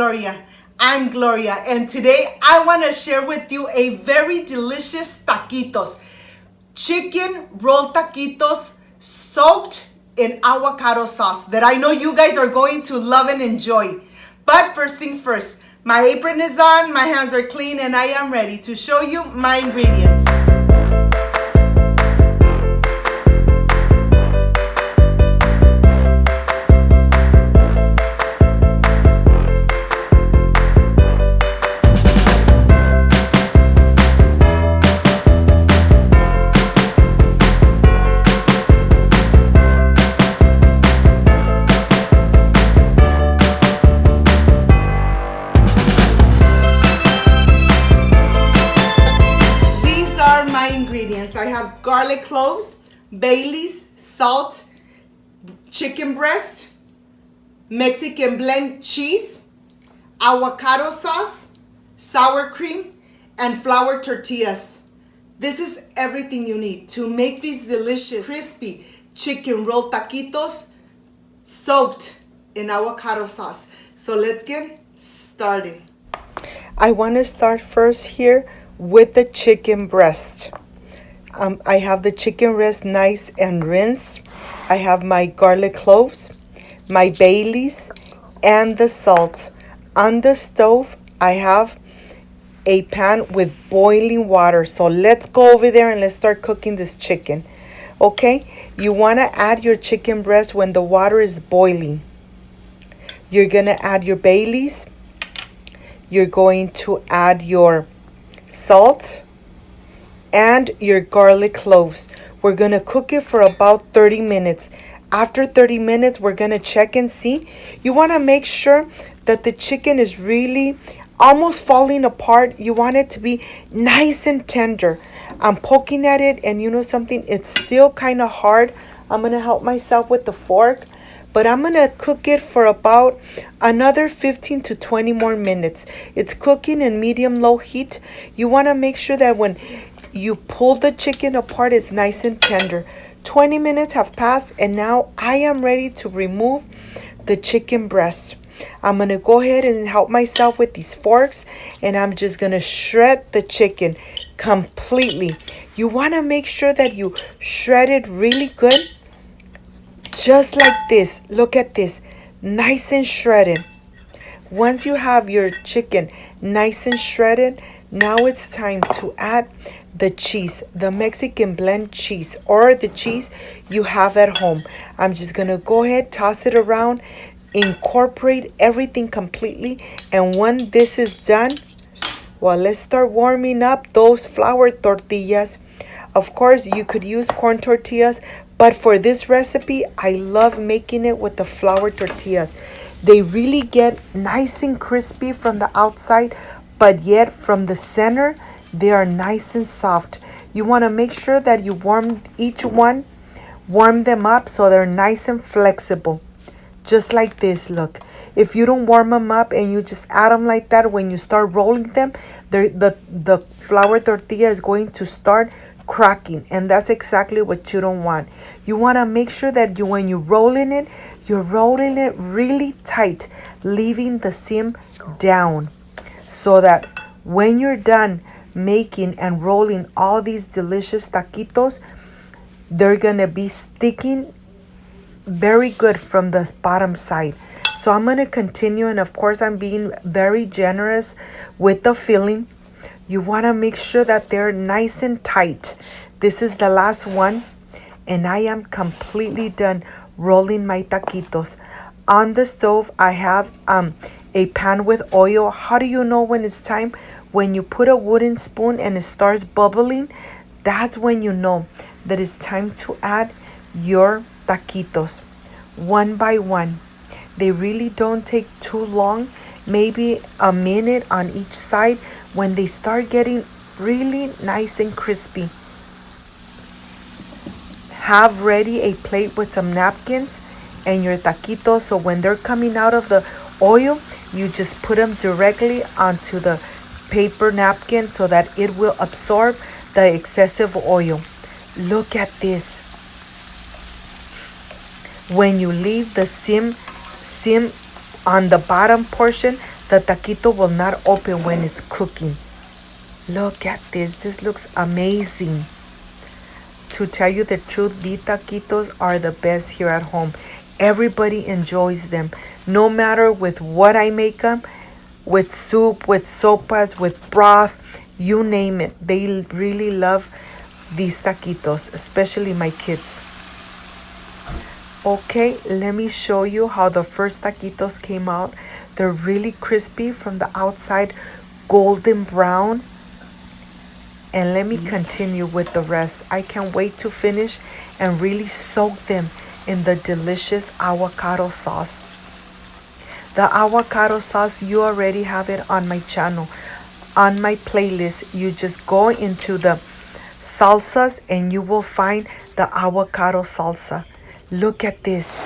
Gloria. I'm Gloria, and today I want to share with you a very delicious taquitos. Chicken rolled taquitos soaked in avocado sauce that I know you guys are going to love and enjoy. But first things first, my apron is on, my hands are clean, and I am ready to show you my ingredients. Ingredients. I have garlic cloves, Bailey's, salt, chicken breast, Mexican blend cheese, avocado sauce, sour cream, and flour tortillas. This is everything you need to make these delicious, crispy chicken rolled taquitos soaked in avocado sauce. So let's get started. I want to start first here with the chicken breast. I have the chicken breast nice and rinsed. I have my garlic cloves, my Bailey's, and the salt. On the stove, I have a pan with boiling water. So let's go over there and let's start cooking this chicken. Okay, you want to add your chicken breast when the water is boiling. You're going to add your Bailey's. You're going to add your salt and your garlic cloves. We're gonna cook it for about 30 minutes. After 30 minutes, we're gonna check and see. You wanna make sure that the chicken is really almost falling apart. You want it to be nice and tender. I'm poking at it, and you know something, it's still kind of hard. I'm gonna help myself with the fork, but I'm gonna cook it for about another 15 to 20 more minutes. It's cooking in medium-low heat. You wanna make sure that when you pull the chicken apart, it's nice and tender. 20 minutes have passed, and now I am ready to remove the chicken breast. I'm going to go ahead and help myself with these forks, and I'm just going to shred the chicken completely. You want to make sure that you shred it really good, just like this. Look at this, nice and shredded. Once you have your chicken nice and shredded, now it's time to add the cheese, the Mexican blend cheese, or the cheese you have at home. I'm just gonna go ahead, toss it around, incorporate everything completely, and when this is done, well, let's start warming up those flour tortillas. Of course, you could use corn tortillas, but for this recipe, I love making it with the flour tortillas. They really get nice and crispy from the outside, but yet from the center, they are nice and soft. You want to make sure that you warm them up so they're nice and flexible. Just like this, look. If you don't warm them up and you just add them like that, when you start rolling them, the flour tortilla is going to start cracking, and that's exactly what you don't want. You want to make sure that when you're rolling it really tight, leaving the seam down, so that when you're done making and rolling all these delicious taquitos, they're gonna be sticking very good from the bottom side. So I'm gonna continue, and of course I'm being very generous with the filling. You want to make sure that they're nice and tight. This is the last one, and I am completely done rolling my taquitos. On the stove, I have a pan with oil. How do you know when it's time? When you put a wooden spoon and it starts bubbling, that's when you know that it's time to add your taquitos one by one. They really don't take too long, maybe a minute on each side. When they start getting really nice and crispy, have ready a plate with some napkins and your taquitos, so when they're coming out of the oil, you just put them directly onto the paper napkin so that it will absorb the excessive oil. Look at this. When you leave the seam on the bottom portion, The taquito will not open when it's cooking. Look at this. This looks amazing. To tell you the truth, these taquitos are the best here at home. Everybody enjoys them. No matter with what I make them, with soup, with sopas, with broth, you name it. They really love these taquitos, especially my kids. Okay, let me show you how the first taquitos came out. They're really crispy from the outside, golden brown. And let me continue with the rest. I can't wait to finish and really soak them in the delicious avocado sauce. The avocado sauce, you already have it on my channel. On my playlist, you just go into the salsas and you will find the avocado salsa. Look at this.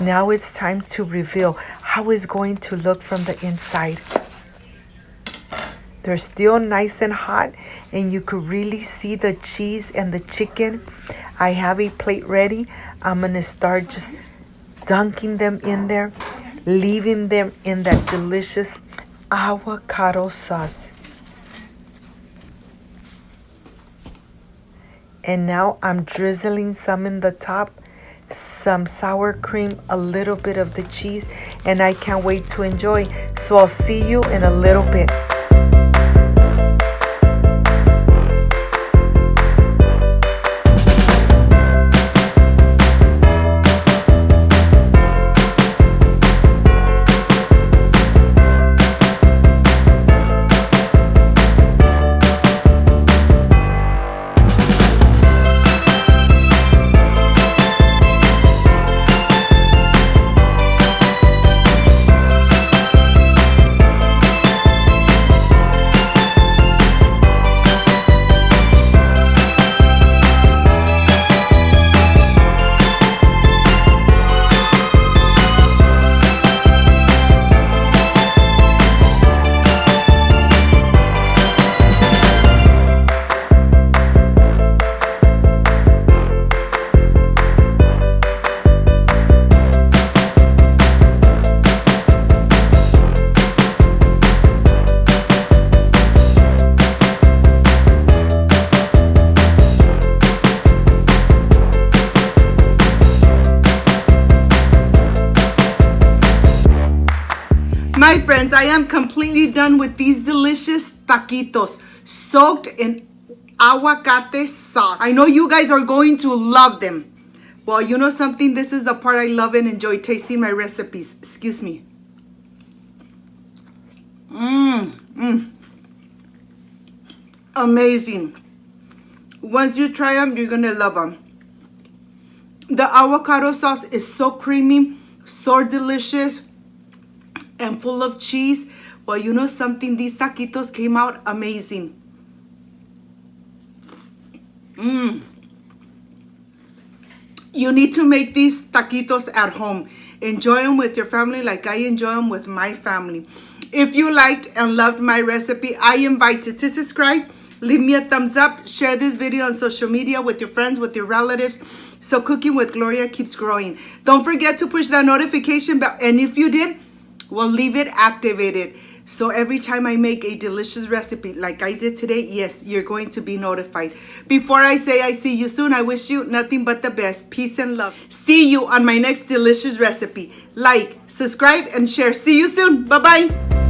Now it's time to reveal how it's going to look from the inside. They're still nice and hot, and you could really see the cheese and the chicken. I have a plate ready. I'm going to start just dunking them in there, leaving them in that delicious avocado sauce. And now I'm drizzling some in the top, some sour cream, a little bit of the cheese, and I can't wait to enjoy. So I'll see you in a little bit. My friends, I am completely done with these delicious taquitos soaked in aguacate sauce. I know you guys are going to love them. Well, you know something? This is the part I love and enjoy tasting my recipes. Excuse me. Amazing. Once you try them, you're gonna love them. The avocado sauce is so creamy, so delicious, and full of cheese. Well, you know something? These taquitos came out amazing. You need to make these taquitos at home. Enjoy them with your family like I enjoy them with my family. If you liked and loved my recipe, I invite you to subscribe, leave me a thumbs up, share this video on social media with your friends, with your relatives, so Cooking with Gloria keeps growing. Don't forget to push that notification bell, and if you did, well, leave it activated. So every time I make a delicious recipe like I did today, yes, you're going to be notified. Before I say I see you soon, I wish you nothing but the best. Peace and love. See you on my next delicious recipe. Like, subscribe, and share. See you soon. Bye-bye.